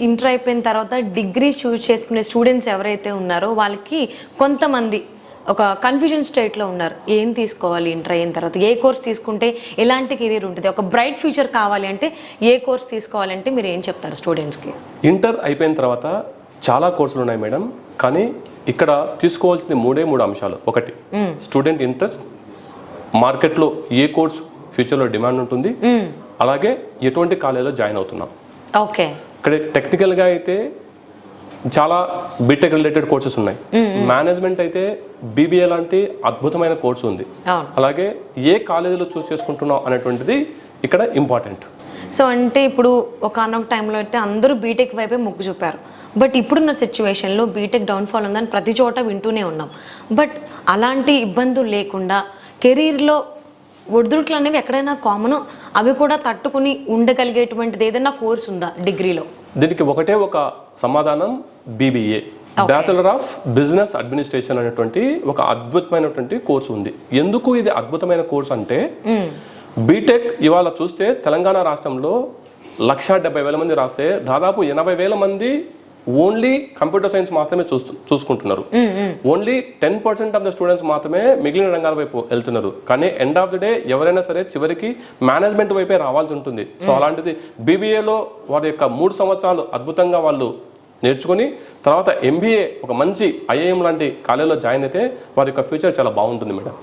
Inter అయిపోయిన తర్వాత degree choose చేసుకునే స్టూడెంట్స్ ఎవరైతే ఉన్నారో వాళ్ళకి కొంతమంది ఒక కన్ఫ్యూజన్ స్టేట్లో ఉన్నారు. ఏం తీసుకోవాలి ఇంటర్ అయిన తర్వాత, ఏ కోర్స్ తీసుకుంటే ఎలాంటి కెరీర్ ఉంటుంది, ఒక బ్రైట్ ఫ్యూచర్ కావాలి అంటే ఏ కోర్స్ తీసుకోవాలంటే మీరు ఏం చెప్తారు స్టూడెంట్స్కి? ఇంటర్ అయిపోయిన తర్వాత చాలా కోర్సులు ఉన్నాయి మేడం, కానీ ఇక్కడ తీసుకోవాల్సింది మూడు అంశాలు. ఒకటి స్టూడెంట్ ఇంట్రెస్ట్, మార్కెట్లో ఏ కోర్స్ ఫ్యూచర్లో డిమాండ్ ఉంటుంది, అలాగే ఎటువంటి కాలేజీలో జాయిన్ అవుతున్నాం. ఓకే, ఇక్కడ టెక్నికల్గా అయితే చాలా బీటెక్ రిలేటెడ్ కోర్సెస్ ఉన్నాయి. మేనేజ్మెంట్ అయితే బీబీఏ లాంటి అద్భుతమైన కోర్సు ఉంది. అలాగే ఏ కాలేజీలో చూస్ చేసుకుంటున్నాం అనేటువంటిది ఇక్కడ ఇంపార్టెంట్. సో అంటే ఇప్పుడు ఒకనొక టైంలో అయితే అందరూ బీటెక్ వైపే మొగ్గు చూపారు. బట్ ఇప్పుడున్న సిచ్యువేషన్లో బీటెక్ డౌన్ఫాల్ ఉందని ప్రతి చోట వింటూనే ఉన్నాం. బట్ అలాంటి ఇబ్బందులు లేకుండా కెరీర్లో ఒడిదుడుకులు అనేవి ఎక్కడైనా కామన్, అవి కూడా తట్టుకుని ఉండగలిగేటువంటిది ఏదైనా కోర్స్ ఉందా డిగ్రీలో? దీనికి ఒకటే ఒక సమాధానం, BBA, bachelor of business administration అనేటువంటి ఒక అద్భుతమైనటువంటి కోర్సు ఉంది. ఎందుకు ఇది అద్భుతమైన కోర్సు అంటే, బీటెక్ ఇవాళ చూస్తే తెలంగాణ రాష్ట్రంలో 170,000 మంది రాస్తే దాదాపు 80,000 మంది ఓన్లీ కంప్యూటర్ సైన్స్ మాత్రమే చూసుకుంటున్నారు. ఓన్లీ 10% ఆఫ్ ద స్టూడెంట్స్ మాత్రమే మిగిలిన రంగాల వైపు వెళ్తున్నారు. కానీ ఎండ్ ఆఫ్ ద డే ఎవరైనా సరే చివరికి మేనేజ్మెంట్ వైపే రావాల్సి ఉంటుంది. సో అలాంటిది బీబీఏలో వారి యొక్క 3 సంవత్సరాలు అద్భుతంగా వాళ్ళు నేర్చుకుని తర్వాత ఎంబీఏ ఒక మంచి ఐఐఎం లాంటి కాలేజీలో జాయిన్ అయితే వారి యొక్క ఫ్యూచర్ చాలా బాగుంటుంది మేడం.